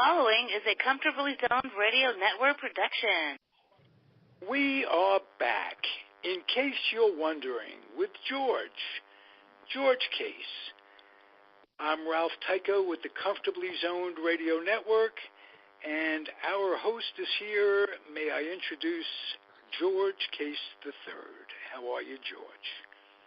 following is a Comfortably Zoned Radio Network production. We are back, in case you're wondering, with George Case. I'm Ralph Tycho with the Comfortably Zoned Radio Network, and our host is here. May I introduce George Case III. How are you, George?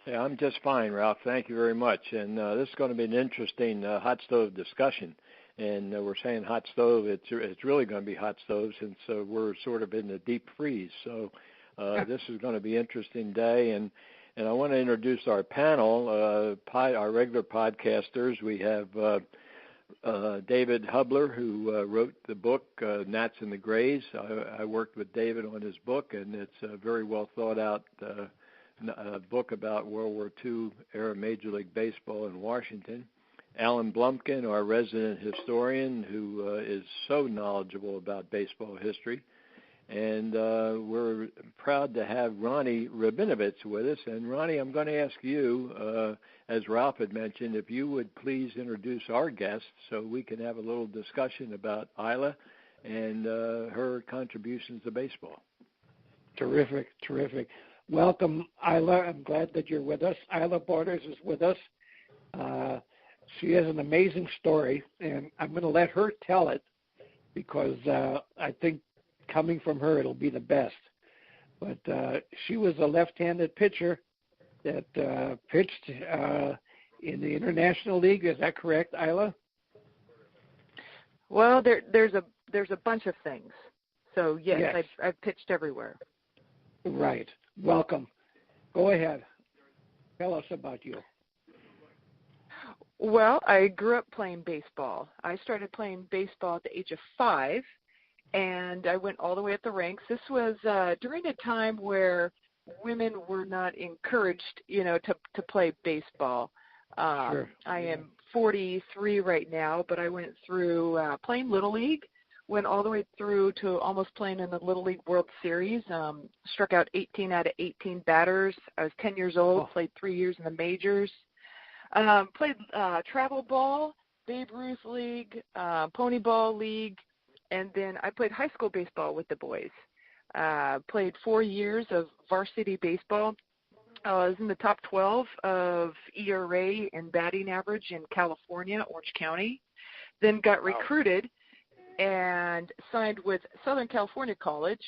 Yeah, I'm just fine, Ralph. Thank you very much. And this is going to be an interesting hot stove discussion. And we're saying hot stove. It's really going to be hot stove since we're sort of in the deep freeze. So this is going to be an interesting day. And I want to introduce our panel, our regular podcasters. We have David Hubler, who wrote the book, Gnats and the Grays. I worked with David on his book, and it's a very well thought out book about World War II era Major League Baseball in Washington. Alan Blumpkin, our resident historian, who is so knowledgeable about baseball history. And we're proud to have Ronnie Rabinovitz with us. And Ronnie, I'm going to ask you, as Ralph had mentioned, if you would please introduce our guest so we can have a little discussion about Ila and her contributions to baseball. Terrific. Welcome, Ila. I'm glad that you're with us. Ila Borders is with us. She has an amazing story, and I'm going to let her tell it because I think coming from her, it'll be the best. But she was a left-handed pitcher that pitched in the International League. Is that correct, Ila? Well, there's a bunch of things. So yes. I've pitched everywhere. Right. Welcome. Go ahead. Tell us about you. Well, I grew up playing baseball. I started playing baseball at the age of 5, and I went all the way up the ranks. This was during a time where women were not encouraged, to play baseball. Sure. I am 43 right now, but I went through playing Little League, went all the way through to almost playing in the Little League World Series, struck out 18 out of 18 batters. I was 10 years old, played 3 years in the majors. Played travel ball, Babe Ruth League, Pony Ball League, and then I played high school baseball with the boys. Played 4 years of varsity baseball. I was in the top 12 of ERA and batting average in California, Orange County. Then got recruited and signed with Southern California College.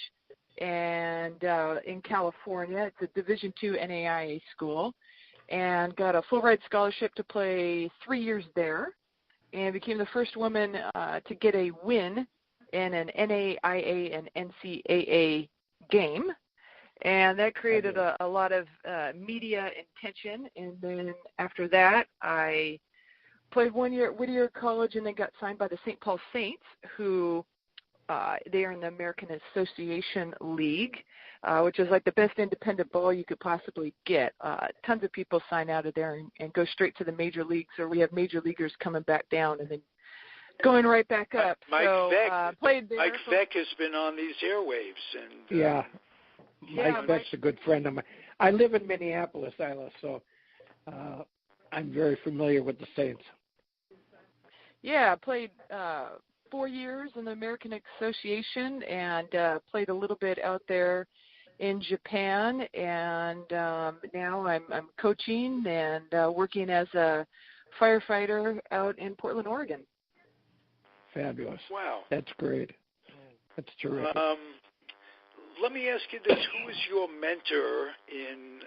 And in California, it's a Division II NAIA school. And got a full-ride scholarship to play 3 years there, and became the first woman to get a win in an NAIA and NCAA game. And that created a lot of media attention. And then after that, I played 1 year at Whittier College and then got signed by the St. Paul Saints, who they are in the American Association League, which is like the best independent ball you could possibly get. Tons of people sign out of there and go straight to the major leagues, or we have major leaguers coming back down and then going right back up. Mike played there. Mike Beck has been on these airwaves. And, Mike Beck's a good friend of mine. I live in Minneapolis, Ila, so I'm very familiar with the Saints. Yeah, I played 4 years in the American Association and played a little bit out there in Japan, and now I'm coaching and working as a firefighter out in Portland, Oregon. Fabulous. Wow. That's great. That's terrific. Let me ask you this. Who was your mentor in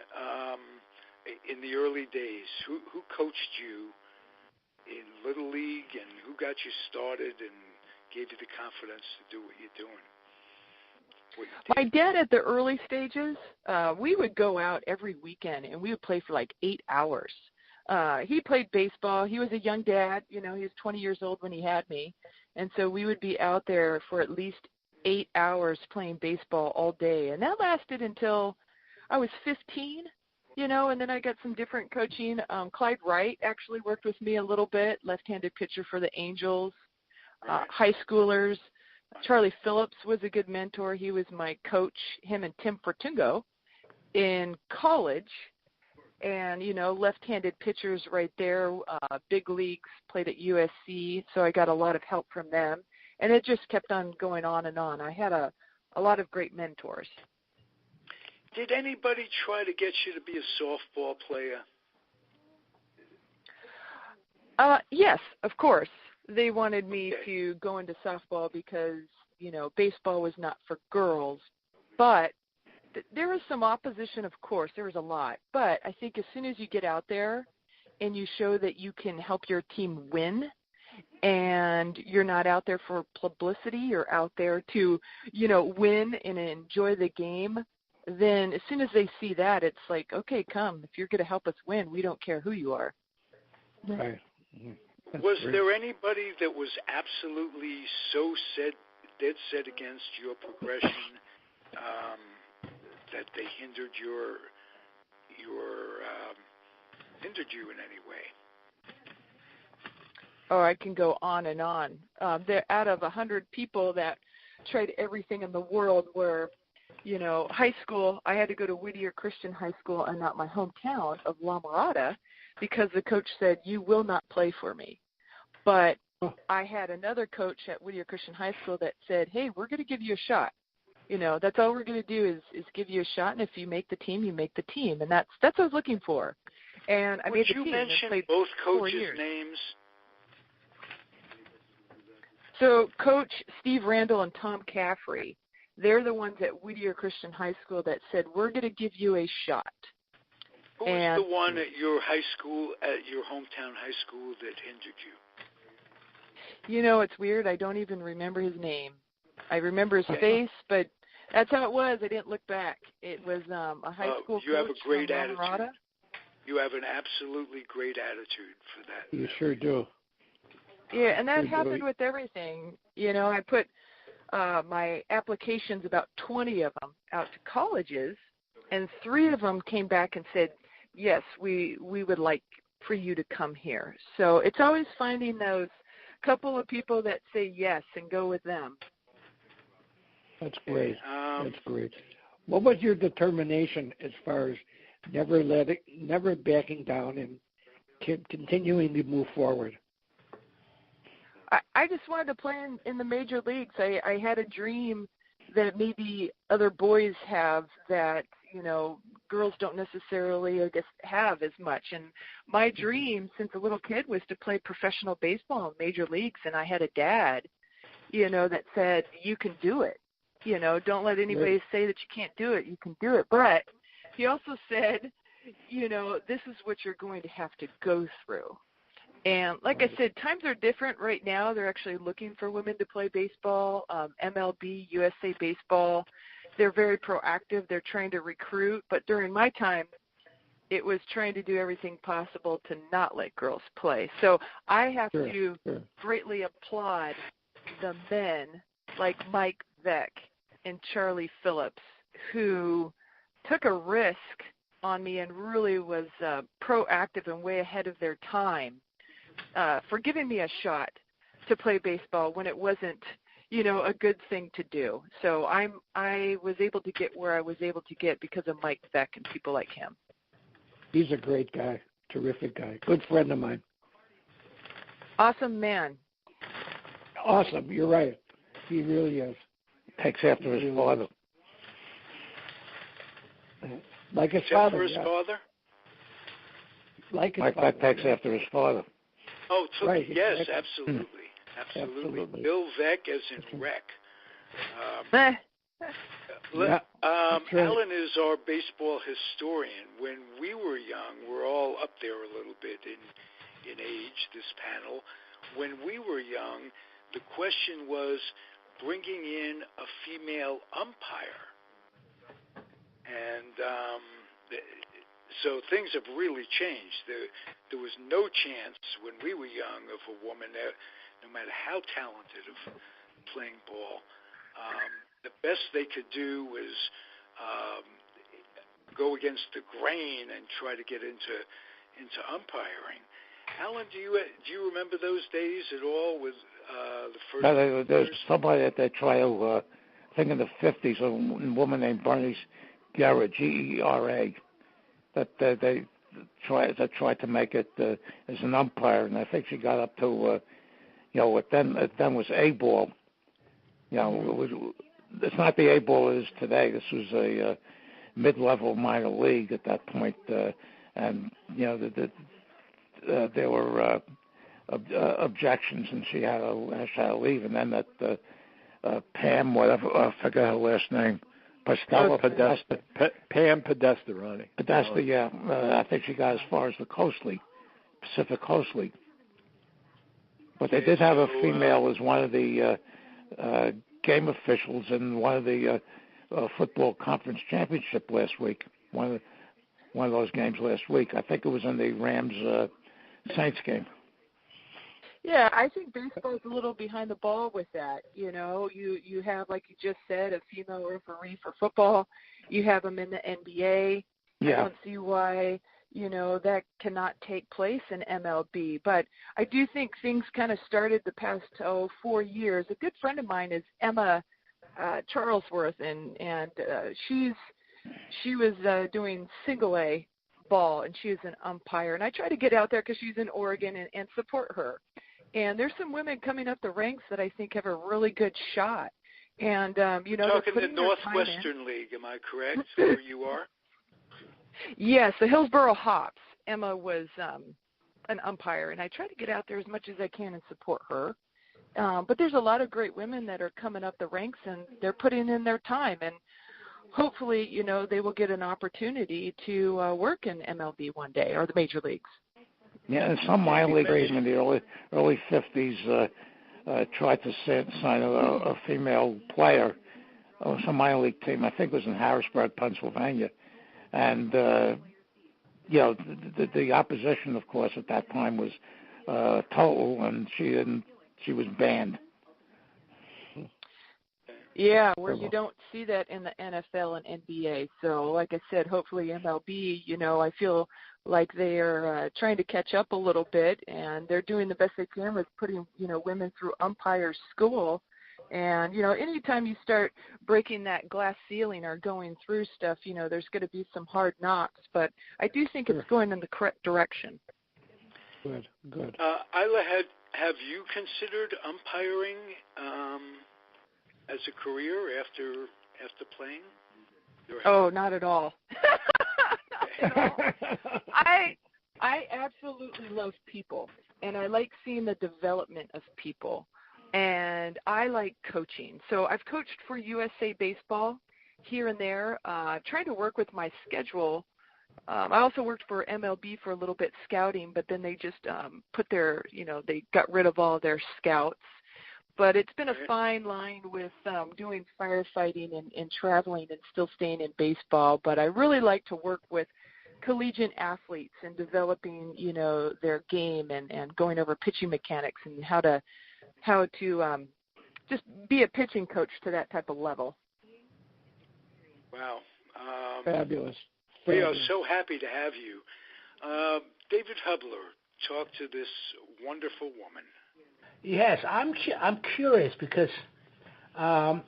the early days? Who coached you in Little League, and who got you started and gave you the confidence to do what you're doing? My dad at the early stages, we would go out every weekend and we would play for like 8 hours. He played baseball. He was a young dad. He was 20 years old when he had me. And so we would be out there for at least 8 hours playing baseball all day. And that lasted until I was 15, and then I got some different coaching. Clyde Wright actually worked with me a little bit, left-handed pitcher for the Angels, high schoolers. Charlie Phillips was a good mentor. He was my coach, him and Tim Fortungo, in college. And, left-handed pitchers right there, big leagues, played at USC, so I got a lot of help from them. And it just kept on going on and on. I had a lot of great mentors. Did anybody try to get you to be a softball player? Yes, of course. They wanted me to go into softball because, baseball was not for girls. But there was some opposition, of course. There was a lot. But I think as soon as you get out there and you show that you can help your team win, and you're not out there for publicity, you're out there to, win and enjoy the game, then as soon as they see that, it's like, okay, come. If you're going to help us win, we don't care who you are. Right. Was there anybody that was absolutely so dead set against your progression that they hindered hindered you in any way? Oh, I can go on and on. They're out of 100 people that tried everything in the world were, high school. I had to go to Whittier Christian High School and not my hometown of La Mirada because the coach said, you will not play for me. But I had another coach at Whittier Christian High School that said, hey, we're going to give you a shot. That's all we're going to do is give you a shot, and if you make the team, you make the team. And that's what I was looking for. And I made the team. Would you mention both coaches' names? So Coach Steve Randall and Tom Caffrey, they're the ones at Whittier Christian High School that said, we're going to give you a shot. Who was the one at your high school, at your hometown high school, that hindered you? It's weird. I don't even remember his name. I remember his face, but that's how it was. I didn't look back. It was a high school coach. You have a great from attitude. Colorado. You have an absolutely great attitude for that. You sure do. Yeah, and that happened with everything. I put my applications, about 20 of them, out to colleges, and 3 of them came back and said, yes, we would like for you to come here. So it's always finding those couple of people that say yes and go with them. That's great. That's great. What was your determination as far as never backing down and continuing to move forward? I just wanted to play in the major leagues. I had a dream that maybe other boys have that, girls don't necessarily, I guess, have as much. And my dream since a little kid was to play professional baseball in major leagues. And I had a dad, that said, you can do it. Don't let anybody say that you can't do it. You can do it. But he also said, this is what you're going to have to go through. And like I said, times are different right now. They're actually looking for women to play baseball, MLB, USA Baseball. They're very proactive. They're trying to recruit. But during my time, it was trying to do everything possible to not let girls play. So I have to greatly applaud the men like Mike Veck and Charlie Phillips, who took a risk on me and really was proactive and way ahead of their time for giving me a shot to play baseball when it wasn't, a good thing to do. So I was able to get where I was able to get because of Mike Veck and people like him. He's a great guy, terrific guy, good friend of mine. Awesome man. Awesome, you're right. He really is. Takes after his father. Like his father. His father? Like his Mike father. takes after his father. Oh, right, yes, exactly. Absolutely. Bill Veck as in Wreck. Alan is our baseball historian. When we were young, we're all up there a little bit in age, this panel. When we were young, the question was bringing in a female umpire. And so things have really changed. There was no chance when we were young of a woman, no matter how talented, of playing ball. The best they could do was go against the grain and try to get into umpiring. Alan, do you remember those days at all with the first? No, there's somebody at that trial, I think in the 50s, a woman named Bernice Gera, Gera, that they tried to make it as an umpire, and I think she got up to, what then was A ball, You know, it's not the A ball it is today. This was a mid-level minor league at that point, and you know there were objections, and she had to leave. And then that Pam, whatever, I forget her last name, Pam Podesta, Ronnie. Podesta, yeah. I think she got as far as the Coast League, Pacific Coast League. But they did have a female as one of the game officials in one of the football conference championship last week. One of those games last week. I think it was in the Rams Saints game. Yeah, I think baseball's a little behind the ball with that. You know, you have, like you just said, a female referee for football. You have them in the NBA. Yeah. I don't see why, you know, that cannot take place in MLB. But I do think things kind of started the past 4 years. A good friend of mine is Emma Charlesworth, and she was doing single A ball, and she is an umpire. And I try to get out there because she's in Oregon and support her. And there's some women coming up the ranks that I think have a really good shot. And, you know, talking the Northwestern League, am I correct, where you are? Yes, the Hillsboro Hops. Emma was an umpire, and I try to get out there as much as I can and support her. But there's a lot of great women that are coming up the ranks, and they're putting in their time. And hopefully, you know, they will get an opportunity to work in MLB one day or the major leagues. Yeah, and some minor league team in the early 50s tried to sign a female player. Some minor league team, I think it was in Harrisburg, Pennsylvania. And, you know, the opposition, of course, at that time was total, and she was banned. Yeah, where you don't see that in the NFL and NBA. So, like I said, hopefully MLB, you know, I feel like they're trying to catch up a little bit, and they're doing the best they can with putting, you know, women through umpire school. And, you know, anytime you start breaking that glass ceiling or going through stuff, you know, there's going to be some hard knocks. But I do think it's going in the correct direction. Good. Ila, have you considered umpiring as a career after playing? Oh, not at all. Not at all. I absolutely love people, and I like seeing the development of people, and I like coaching. So I've coached for USA Baseball here and there, trying to work with my schedule. I also worked for MLB for a little bit scouting, but then they just put their, you know, they got rid of all their scouts. But it's been a fine line with doing firefighting and traveling and still staying in baseball. But I really like to work with collegiate athletes and developing, you know, their game and going over pitching mechanics and how to just be a pitching coach to that type of level. Wow. Fabulous. We are so happy to have you. David Hubler, talk to this wonderful woman. Yes, I'm curious because I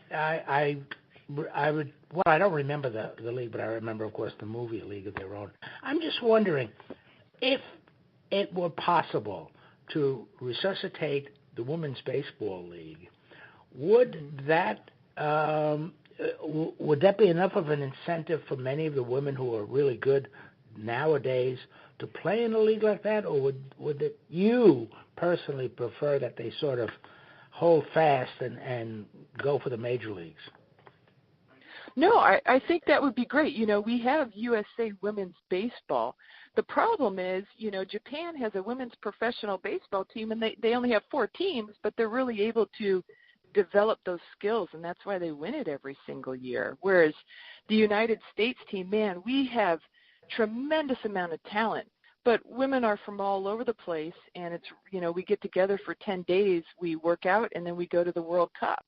don't remember the league, but I remember, of course, the movie League of Their Own. I'm just wondering if it were possible to resuscitate the Women's Baseball League, would that be enough of an incentive for many of the women who are really good nowadays to play in a league like that, or would you personally prefer that they sort of hold fast and go for the major leagues? No, I think that would be great. You know, we have USA Women's Baseball. The problem is, you know, Japan has a women's professional baseball team, and they only have 4 teams, but they're really able to develop those skills, and that's why they win it every single year. Whereas the United States team, man, we have tremendous amount of talent, but women are from all over the place, and it's, you know, we get together for 10 days, we work out, and then we go to the World Cup.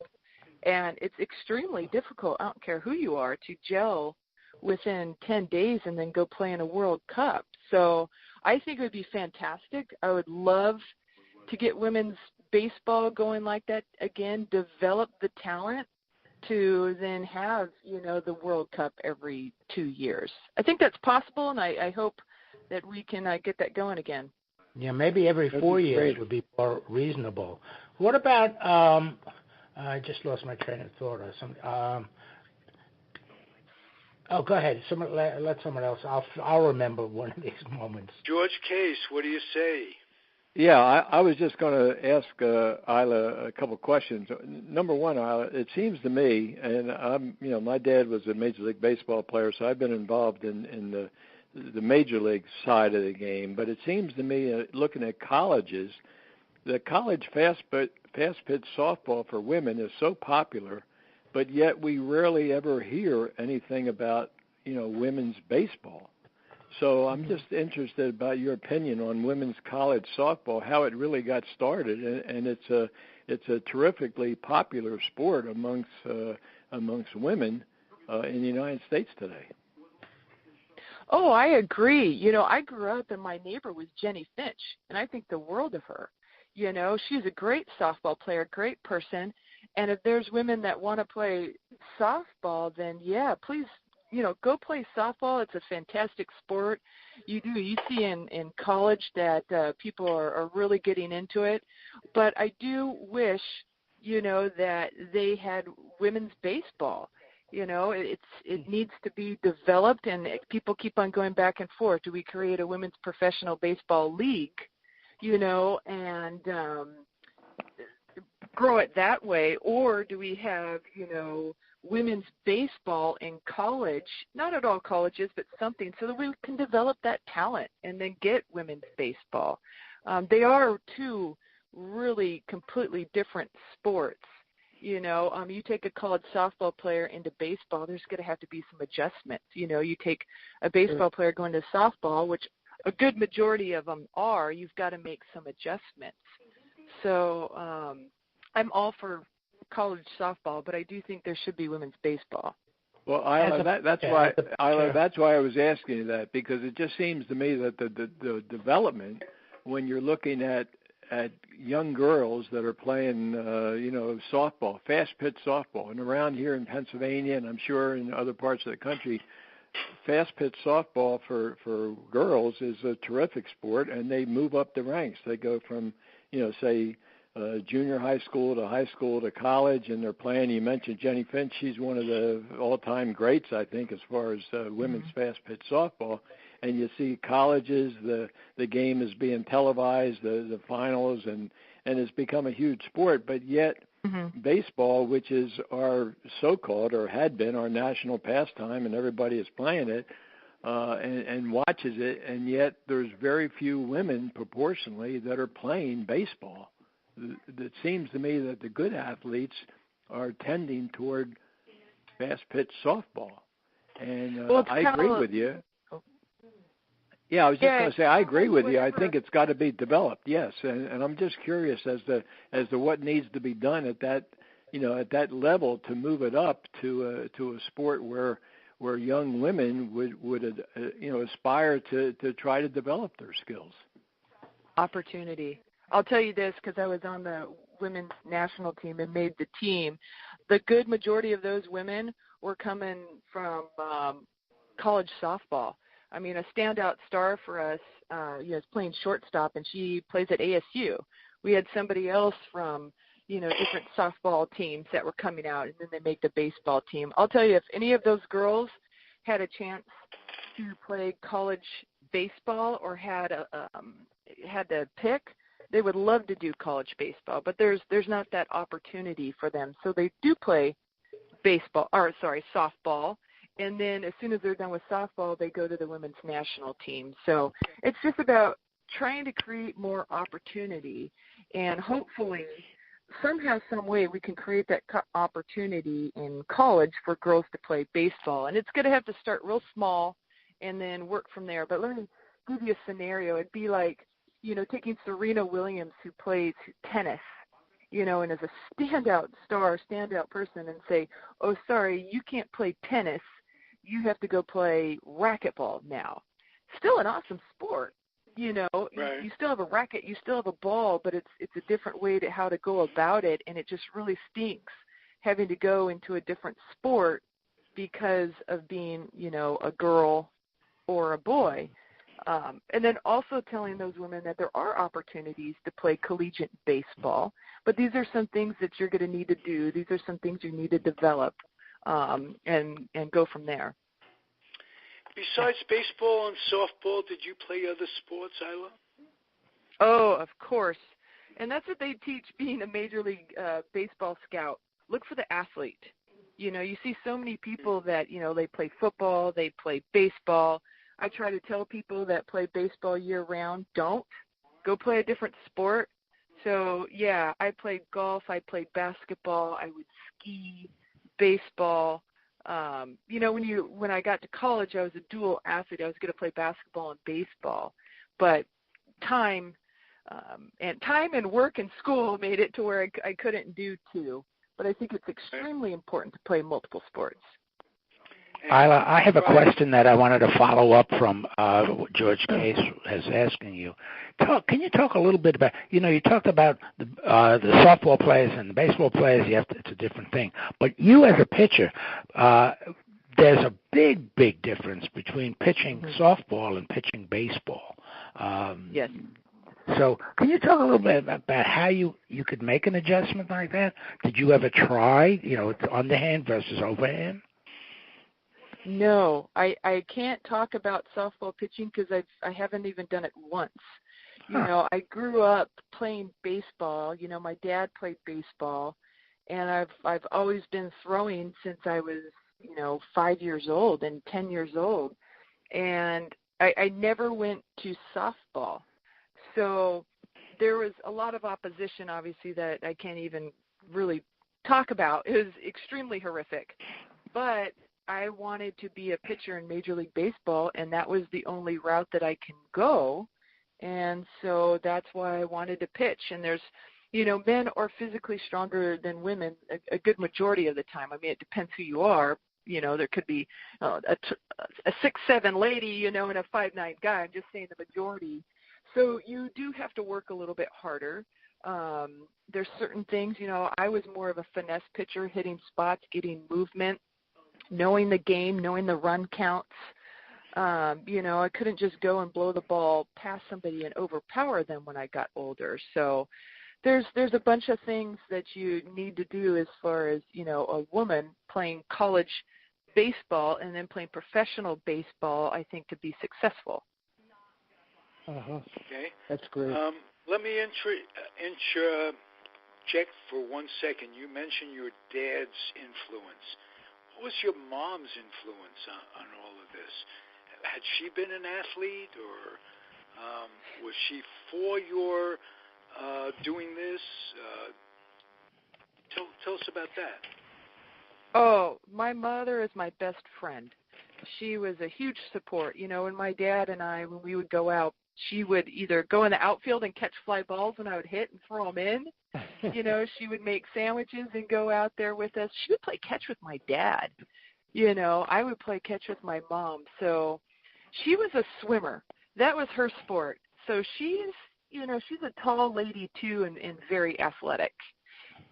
And it's extremely difficult, I don't care who you are, to gel within 10 days and then go play in a World Cup. So I think it would be fantastic. I would love to get women's baseball going like that again, develop the talent to then have, you know, the World Cup every 2 years. I think that's possible, and I hope that we can get that going again. Yeah, maybe every 4 years would be more reasonable. What about I just lost my train of thought or something. Oh, go ahead. Let someone else. I'll remember one of these moments. George Case, what do you say? Yeah, I was just going to ask Ila a couple of questions. Number one, Ila, it seems to me, and my dad was a Major League Baseball player, so I've been involved in the Major League side of the game. But it seems to me, looking at colleges, the college fast pitch softball for women is so popular, but yet we rarely ever hear anything about women's baseball. So I'm just interested about your opinion on women's college softball, how it really got started, and it's a terrifically popular sport amongst women in the United States today. Oh, I agree. I grew up and my neighbor was Jenny Finch, and I think the world of her. She's a great softball player, great person, and if there's women that want to play softball, then yeah, please, go play softball. It's a fantastic sport. You see in college that people are really getting into it, but I do wish, that they had women's baseball. It needs to be developed, and people keep on going back and forth. Do we create a women's professional baseball league, and grow it that way, or do we have, women's baseball in college, not at all colleges, but something, so that we can develop that talent and then get women's baseball. They are two really completely different sports. You take a college softball player into baseball, there's going to have to be some adjustments. You take a baseball player going to softball, which a good majority of them are, you've got to make some adjustments. So I'm all for college softball, but I do think there should be women's baseball. Well, Ila, that's why I was asking you that, because it just seems to me that the development, when you're looking at young girls that are playing, softball, fast pitch softball, and around here in Pennsylvania, and I'm sure in other parts of the country, fast pitch softball for girls is a terrific sport, and they move up the ranks. They go from, say, junior high school to college, and they're playing. You mentioned Jenny Finch. She's one of the all-time greats, I think, as far as women's fast pitch softball. And you see colleges, the game is being televised, the finals, and it's become a huge sport. But yet baseball, which is our so-called, or had been, our national pastime, and everybody is playing it and watches it, and yet there's very few women proportionally that are playing baseball. It seems to me that the good athletes are tending toward fast pitch softball. And I agree with you. Yeah, I was just going to say I agree with you. I think it's got to be developed, yes. And I'm just curious as to what needs to be done at that level to move it up to a sport where young women would aspire to try to develop their skills. Opportunity. I'll tell you this, because I was on the women's national team and made the team. The good majority of those women were coming from college softball. I mean, a standout star for us is playing shortstop, and she plays at ASU. We had somebody else from, different softball teams that were coming out, and then they make the baseball team. I'll tell you, if any of those girls had a chance to play college baseball or had to pick, they would love to do college baseball, but there's not that opportunity for them. So they do play softball, and then as soon as they're done with softball, they go to the women's national team. So it's just about trying to create more opportunity, and hopefully somehow, some way, we can create that opportunity in college for girls to play baseball. And it's going to have to start real small and then work from there. But let me give you a scenario. It'd be like, taking Serena Williams, who plays tennis, and is a standout person, and say, oh, sorry, you can't play tennis. You have to go play racquetball now. Still an awesome sport. Right. You still have a racket, you still have a ball, but it's a different way to how to go about it, and it just really stinks having to go into a different sport because of being, a girl or a boy. And then also telling those women that there are opportunities to play collegiate baseball, but these are some things that you're going to need to do. These are some things you need to develop, and go from there. Besides baseball and softball, did you play other sports, Ila? Oh, of course. And that's what they teach being a Major League Baseball scout. Look for the athlete. You know, you see so many people that, you know, they play football, they play baseball. I try to tell people that play baseball year-round, don't. Go play a different sport. So, yeah, I played golf, I played basketball, I would ski, baseball. You know, when I got to college, I was a dual athlete. I was going to play basketball and baseball. But time and work and school made it to where I couldn't do two. But I think it's extremely important to play multiple sports. Ila, I have a question that I wanted to follow up from what George Case is asking you. Can you talk a little bit about, you know, you talked about the softball players and the baseball players. It's a different thing. But you as a pitcher, there's a big difference between pitching softball and pitching baseball. Yes. So can you talk a little bit about how you could make an adjustment like that? Did you ever try, you know, underhand versus overhand? No, I can't talk about softball pitching because I haven't even done it once. You know, I grew up playing baseball. You know, my dad played baseball, and I've always been throwing since I was, you know, 5 years old and 10 years old, and I never went to softball. So there was a lot of opposition, obviously, that I can't even really talk about. It was extremely horrific, but I wanted to be a pitcher in Major League Baseball, and that was the only route that I can go, and so that's why I wanted to pitch. And there's, you know, men are physically stronger than women a good majority of the time. I mean, it depends who you are. You know, there could be a 6'7" lady, you know, and a 5'9" guy. I'm just saying the majority. So you do have to work a little bit harder. There's certain things, you know, I was more of a finesse pitcher, hitting spots, getting movement, knowing the game, knowing the run counts. You know, I couldn't just go and blow the ball past somebody and overpower them when I got older. So there's a bunch of things that you need to do as far as, you know, a woman playing college baseball and then playing professional baseball, I think, to be successful. Okay. That's great. Let me check for 1 second. You mentioned your dad's influence. What was your mom's influence on all of this? Had she been an athlete, or was she for your doing this? Tell us about that. Oh, my mother is my best friend. She was a huge support. You know, when my dad and I, when we would go out, she would either go in the outfield and catch fly balls when I would hit and throw them in. You know, she would make sandwiches and go out there with us. She would play catch with my dad. You know, I would play catch with my mom. So she was a swimmer. That was her sport. So she's, you know, she's a tall lady too, and very athletic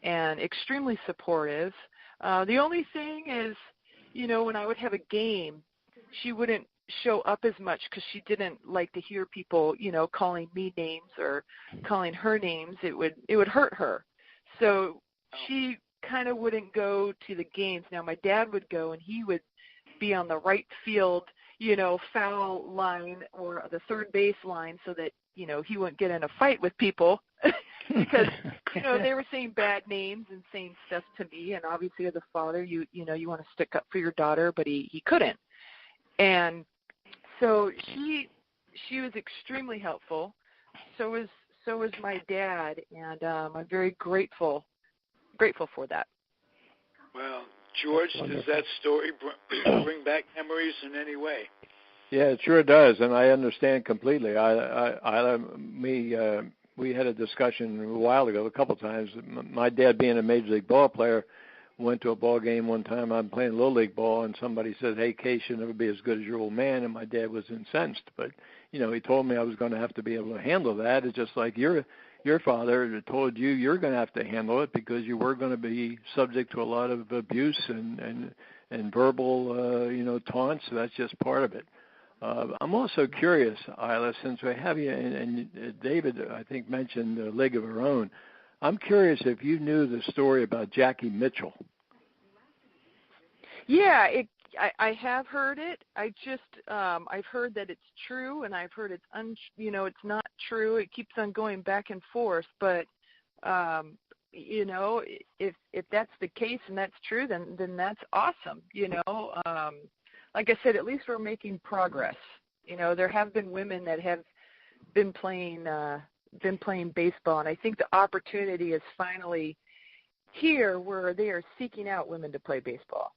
and extremely supportive. The only thing is, you know, when I would have a game, she wouldn't show up as much because she didn't like to hear people, you know, calling me names or calling her names. It would hurt her. So she kind of wouldn't go to the games. Now my dad would go, and he would be on the right field, you know, foul line or the third base line, so that, you know, he wouldn't get in a fight with people because, you know, they were saying bad names and saying stuff to me. And obviously as a father, you know, you want to stick up for your daughter, but he couldn't. And so she was extremely helpful. So was my dad, and I'm very grateful for that. Well, George, does that story bring back memories in any way? Yeah, it sure does, and I understand completely. We had a discussion a while ago, a couple of times. My dad, being a major league ball player, went to a ball game one time. I'm playing little league ball, and somebody said, "Hey, Case, you'll never be as good as your old man." And my dad was incensed, but you know, he told me I was going to have to be able to handle that. It's just like your father told you you're going to have to handle it because you were going to be subject to a lot of abuse and verbal, you know, taunts. So that's just part of it. I'm also curious, Ila, since we have you, and David, I think, mentioned the League of Her Own. I'm curious if you knew the story about Jackie Mitchell. Yeah, I have heard it. I've heard that it's true, and I've heard it's not true. It keeps on going back and forth. But if that's the case and that's true, then that's awesome. Like I said, at least we're making progress. There have been women that have been playing baseball, and I think the opportunity is finally here where they are seeking out women to play baseball.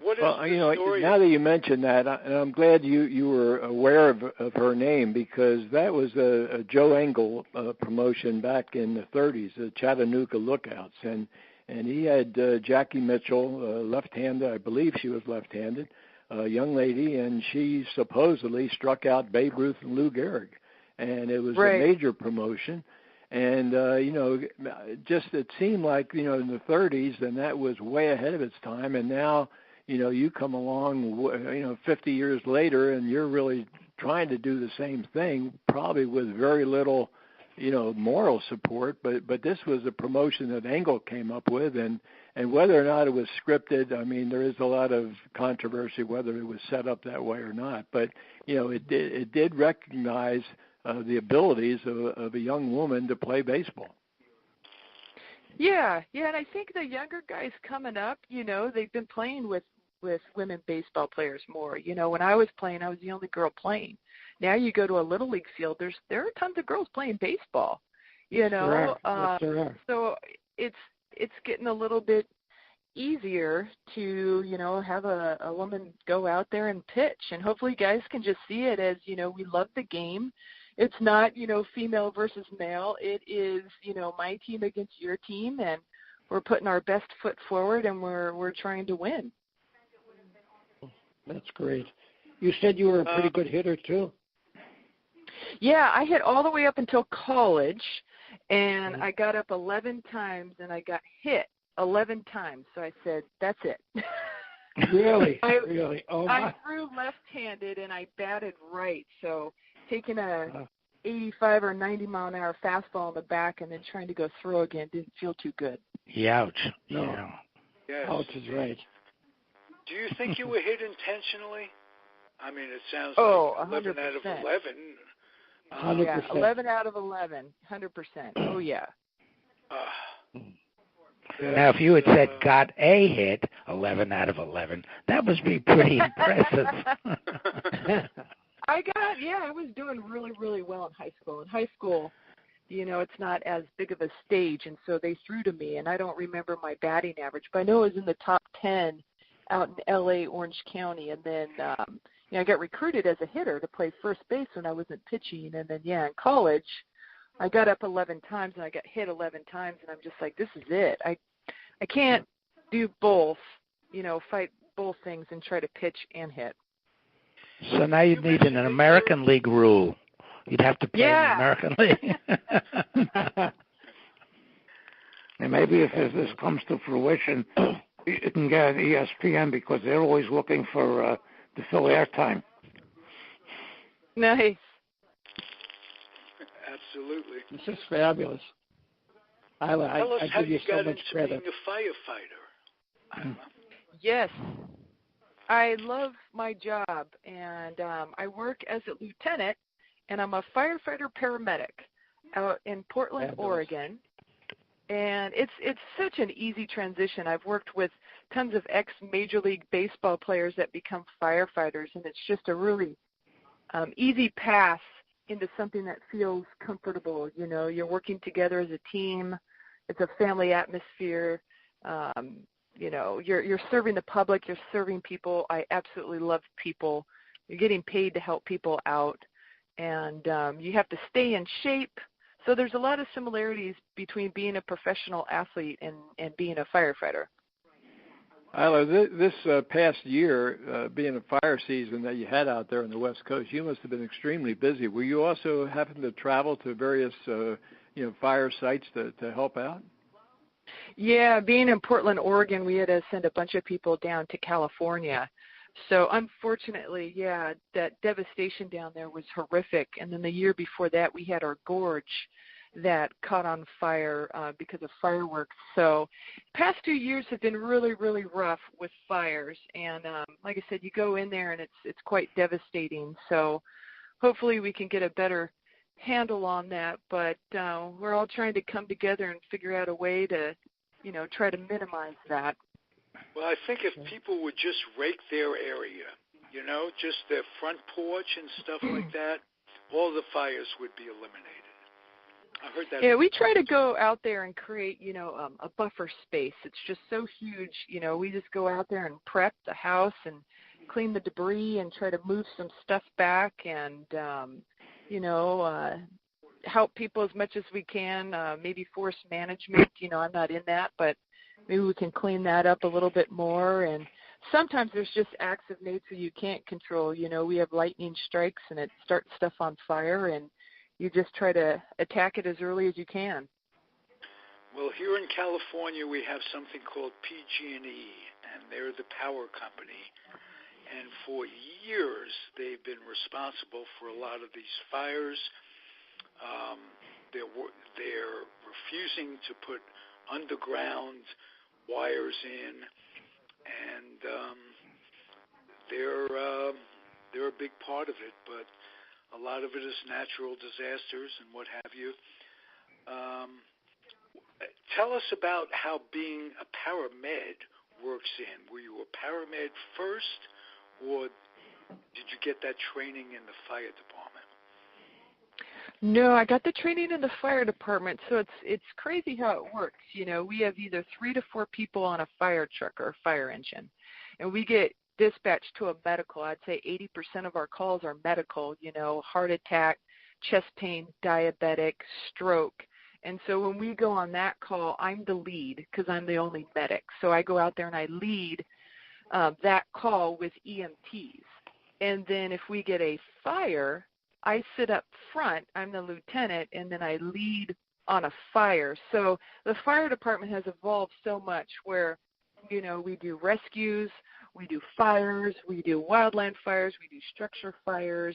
What is the story? Now that you mention that, and I'm glad you were aware of her name, because that was a Joe Engel promotion back in the 30s, the Chattanooga Lookouts, and he had Jackie Mitchell, left-handed, I believe she was left-handed, a young lady, and she supposedly struck out Babe Ruth and Lou Gehrig, and it was a major promotion. And, it seemed like, in the 30s, and that was way ahead of its time, and now, you come along, 50 years later, and you're really trying to do the same thing, probably with very little, moral support. But this was a promotion that Engel came up with, and whether or not it was scripted, I mean, there is a lot of controversy whether it was set up that way or not. But, it did recognize the abilities of a young woman to play baseball. Yeah, and I think the younger guys coming up, they've been playing with women baseball players more. When I was playing, I was the only girl playing. Now you go to a little league field, there are tons of girls playing baseball. Yes, there are. So it's getting a little bit easier to have a woman go out there and pitch, and hopefully guys can just see it as we love the game. It's not female versus male. It is my team against your team, and we're putting our best foot forward, and we're trying to win. That's great. You said you were a pretty good hitter too. Yeah, I hit all the way up until college, and I got up 11 times, and I got hit 11 times. So I said, that's it. Really? Really? Oh, my. I threw left-handed, and I batted right. So taking a 85 or 90 mile an hour fastball in the back and then trying to go throw again didn't feel too good. Ouch. No. Yeah. Yes. Ouch is right. Do you think you were hit intentionally? I mean, it sounds like 11 100%. out of 11. 100%. Yeah, 11 out of 11, 100%. Oh, yeah. Now, if you had said got a hit, 11 out of 11, that must be pretty impressive. I was doing really, really well in high school. In high school, it's not as big of a stage, and so they threw to me, and I don't remember my batting average, but I know it was in the top 10 out in L.A., Orange County, and then I got recruited as a hitter to play first base when I wasn't pitching, and then, in college, I got up 11 times, and I got hit 11 times, and I'm just like, this is it. I can't do both, fight both things and try to pitch and hit. So now you'd need an American League rule. You'd have to play in the American League. And maybe if this comes to fruition, you can get ESPN because they're always looking for to fill airtime. Nice. Absolutely. This is fabulous. Tell us I how give you so got much into credit. being a firefighter. Yes. I love my job, and I work as a lieutenant, and I'm a firefighter paramedic out in Portland, Oregon. And it's such an easy transition. I've worked with tons of ex-Major League Baseball players that become firefighters, and it's just a really easy path into something that feels comfortable. You're working together as a team. It's a family atmosphere. You're serving the public. You're serving people. I absolutely love people. You're getting paid to help people out, and you have to stay in shape. So there's a lot of similarities between being a professional athlete and being a firefighter. Ila, this past year, being a fire season that you had out there on the West Coast, you must have been extremely busy. Were you also having to travel to various, fire sites to help out? Yeah, being in Portland, Oregon, we had to send a bunch of people down to California So unfortunately, yeah, that devastation down there was horrific. And then the year before that, we had our gorge that caught on fire because of fireworks. So past 2 years have been really, really rough with fires. And like I said, you go in there and it's quite devastating. So hopefully we can get a better handle on that. But we're all trying to come together and figure out a way to, try to minimize that. Well, I think if people would just rake their area, just their front porch and stuff like that, all the fires would be eliminated. I heard that. Yeah, we try to go out there and create, a buffer space. It's just so huge. We just go out there and prep the house and clean the debris and try to move some stuff back and, help people as much as we can. Maybe forest management, I'm not in that, but maybe we can clean that up a little bit more. And sometimes there's just acts of nature you can't control. We have lightning strikes and it starts stuff on fire, and you just try to attack it as early as you can. Well, here in California, we have something called PG&E, and they're the power company. And for years, they've been responsible for a lot of these fires. They're refusing to put underground wires in, and they're a big part of it, but a lot of it is natural disasters and what have you. Tell us about how being a paramed works in. Were you a paramed first, or did you get that training in the fire department? No, I got the training in the fire department, so it's crazy how it works. We have either 3 to 4 people on a fire truck or a fire engine, and we get dispatched to a medical. I'd say 80% of our calls are medical, heart attack, chest pain, diabetic, stroke. And so when we go on that call, I'm the lead because I'm the only medic. So I go out there and I lead that call with EMTs. And then if we get a fire, I sit up front, I'm the lieutenant, and then I lead on a fire. So the fire department has evolved so much where, we do rescues, we do fires, we do wildland fires, we do structure fires,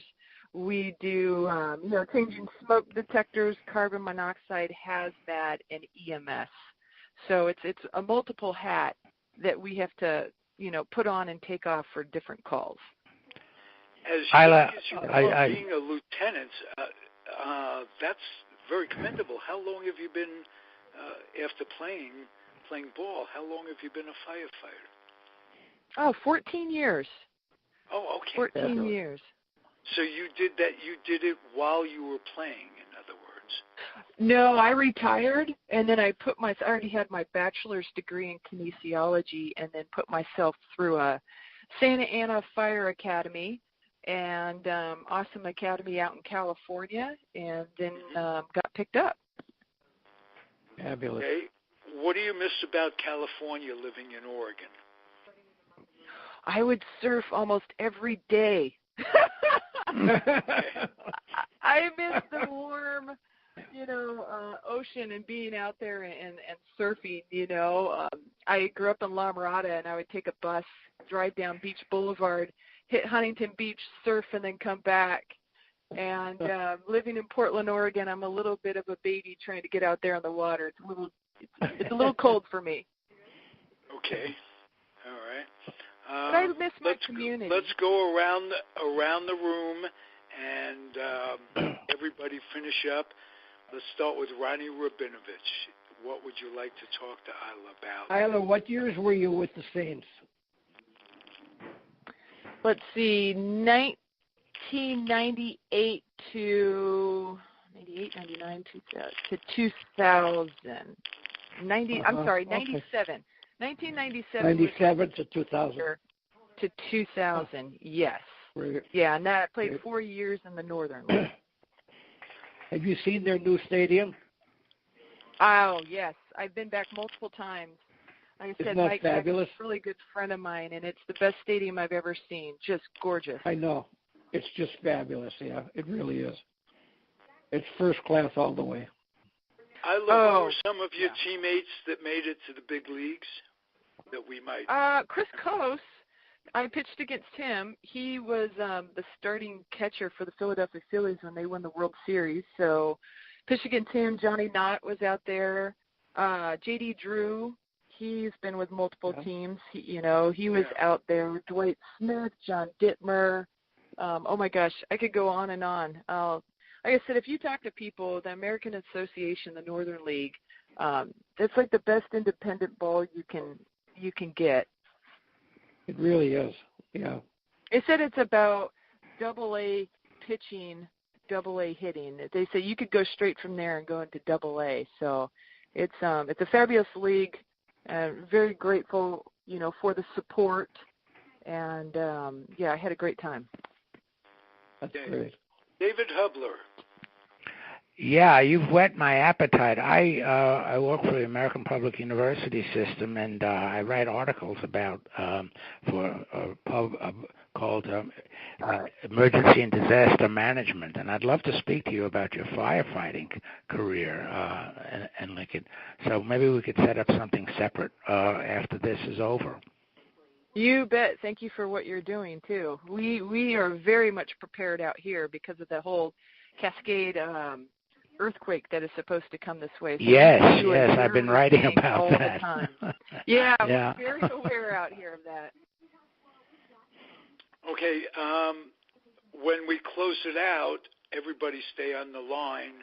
we do, changing smoke detectors, carbon monoxide, hazmat, and EMS. So it's a multiple hat that we have to, put on and take off for different calls. As young as you are being a lieutenant, that's very commendable. How long have you been, after playing ball, how long have you been a firefighter? Oh, 14 years. Oh, okay. 14 years. So you did it while you were playing, in other words? No, I retired, and then I already had my bachelor's degree in kinesiology, and then put myself through a Santa Ana Fire Academy, and awesome academy out in California, and then got picked up. Fabulous. Okay. What do you miss about California living in Oregon? I would surf almost every day. I miss the warm, ocean and being out there and surfing, I grew up in La Mirada, and I would take a bus, drive down Beach Boulevard, hit Huntington Beach, surf, and then come back. And living in Portland, Oregon, I'm a little bit of a baby trying to get out there on the water. It's a little cold for me. Okay. All right. But I miss my community. Let's go around the room and everybody finish up. Let's start with Ronnie Rabinovich. What would you like to talk to Ila about? Ila, what years were you with the Saints? Let's see, 1998 to 98, 99, 2000 to 2000. 90. I'm sorry, 97. Okay. 1997. 97 to 2000. To 2000, yes. Yeah, and that I played 4 years in the Northern League. Have you seen their new stadium? Oh, yes. I've been back multiple times. Like I said, Mike Beck is a really good friend of mine, and it's the best stadium I've ever seen. Just gorgeous. I know. It's just fabulous, yeah. It really is. It's first class all the way. Who were some of your teammates that made it to the big leagues that we might? Chris Coase. I pitched against him. He was the starting catcher for the Philadelphia Phillies when they won the World Series. So pitched against him. Johnny Knott was out there. J.D. Drew, he's been with multiple teams. He was out there. Dwight Smith, John Dittmer. Oh, my gosh, I could go on and on. Like I said, if you talk to people, the American Association, the Northern League, that's like the best independent ball you can get. It really is, yeah. They said it's about AA pitching, AA hitting. They say you could go straight from there and go into AA. So it's a fabulous league. Very grateful, for the support. And, I had a great time. That's great. David Hubler. Yeah, you've whet my appetite. I work for the American Public University System, and I write articles about called Emergency and Disaster Management, and I'd love to speak to you about your firefighting career in Lincoln. So maybe we could set up something separate after this is over. You bet. Thank you for what you're doing too. We are very much prepared out here because of the whole Cascade earthquake that is supposed to come this way. So yes, I've been writing about all that. The time. Yeah, we're very aware out here of that. Okay, when we close it out, everybody stay on the line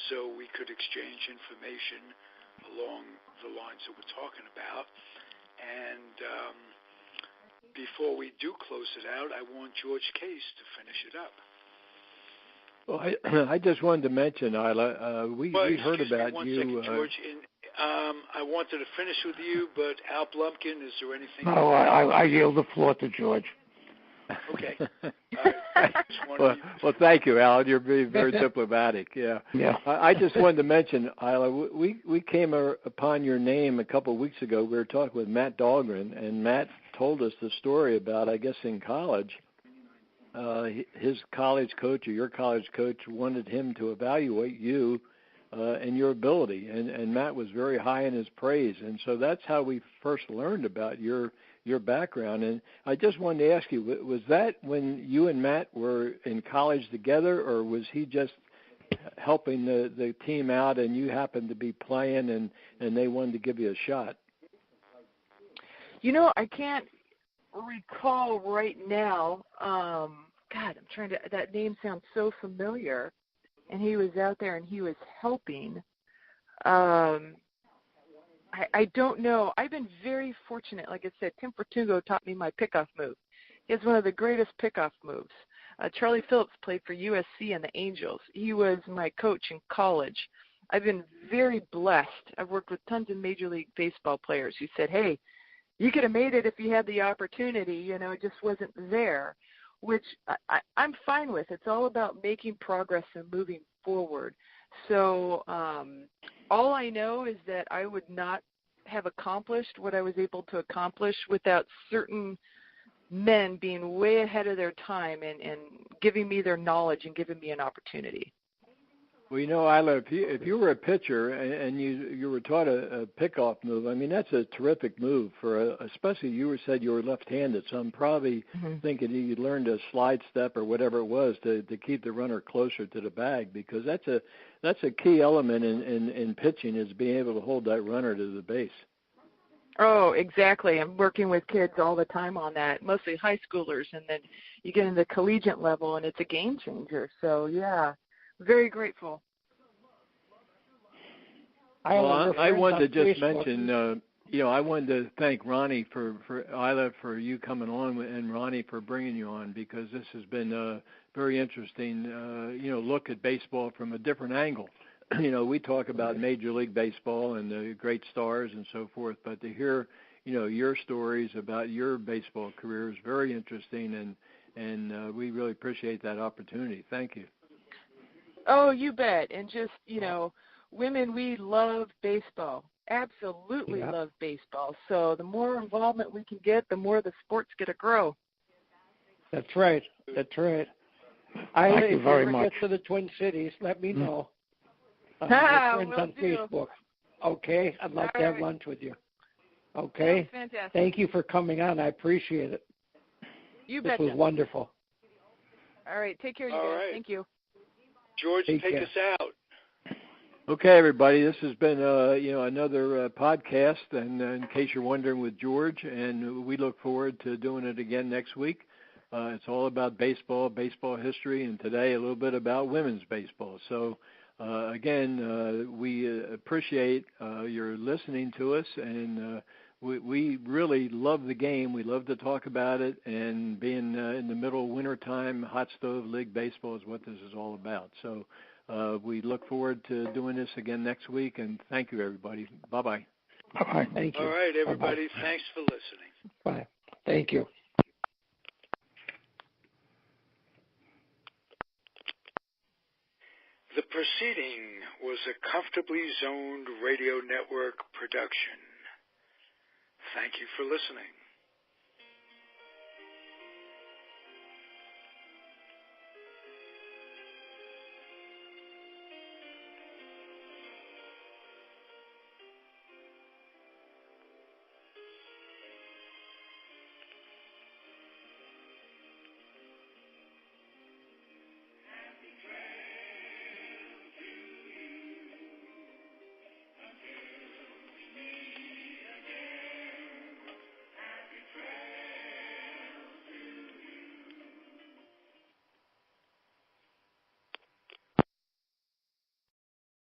so we could exchange information along the lines that we're talking about. And before we do close it out, I want George Case to finish it up. Well, I just wanted to mention, Ila, we heard about one you. Second, George. I wanted to finish with you, but Al Blumpkin, is there anything? No, I yield the floor to George. Okay. Well, thank you, Al. You're being very diplomatic. Yeah. I just wanted to mention, Ila, we came upon your name a couple of weeks ago. We were talking with Matt Dahlgren, and Matt told us the story about, I guess, in college, his college coach or your college coach wanted him to evaluate you and your ability, and Matt was very high in his praise, and so that's how we first learned about your background. And I just wanted to ask you, was that when you and Matt were in college together, or was he just helping the team out and you happened to be playing and they wanted to give you a shot? I can't recall right now. That name sounds so familiar. And he was out there and he was helping. I don't know. I've been very fortunate. Like I said, Tim Fortugo taught me my pickoff move. He has one of the greatest pickoff moves. Charlie Phillips played for USC and the Angels. He was my coach in college. I've been very blessed. I've worked with tons of Major League Baseball players who said, hey, you could have made it if you had the opportunity. It just wasn't there, which I'm fine with. It's all about making progress and moving forward. So all I know is that I would not have accomplished what I was able to accomplish without certain men being way ahead of their time and giving me their knowledge and giving me an opportunity. Well, Ila, if you were a pitcher and you were taught a pickoff move, I mean, that's a terrific move especially you said you were left-handed, so I'm probably thinking you learned a slide step or whatever it was to keep the runner closer to the bag, because that's a key element in pitching, is being able to hold that runner to the base. Oh, exactly. I'm working with kids all the time on that, mostly high schoolers, and then you get into the collegiate level, and it's a game changer. So, yeah. Very grateful. I wanted to just mention, I wanted to thank Ronnie for Ila for you coming on, and Ronnie for bringing you on, because this has been a very interesting, look at baseball from a different angle. We talk about Major League Baseball and the great stars and so forth, but to hear, your stories about your baseball career is very interesting, and we really appreciate that opportunity. Thank you. Oh, you bet. And just, women, we love baseball. Absolutely love baseball. So the more involvement we can get, the more the sport's going to grow. That's right. Thank you very much. Get to the Twin Cities, let me know. We're friends on Facebook. Okay? I'd love to have lunch with you. Okay? Fantastic. Thank you for coming on. I appreciate it. You This betcha. was wonderful. All right. Take care, you All guys. right. Thank you. George, take us out. Okay, everybody, this has been another podcast, and in case you're wondering, with George, and we look forward to doing it again next week. It's all about baseball history, and today a little bit about women's baseball. So again, we appreciate your listening to us, and we really love the game. We love to talk about it, and being in the middle of wintertime, hot stove league baseball is what this is all about. So we look forward to doing this again next week, and thank you, everybody. Bye-bye. Bye-bye. Thank you. All right, everybody. Bye-bye. Thanks for listening. Bye. Thank you. The proceeding was a Comfortably Zoned Radio Network production. Thank you for listening.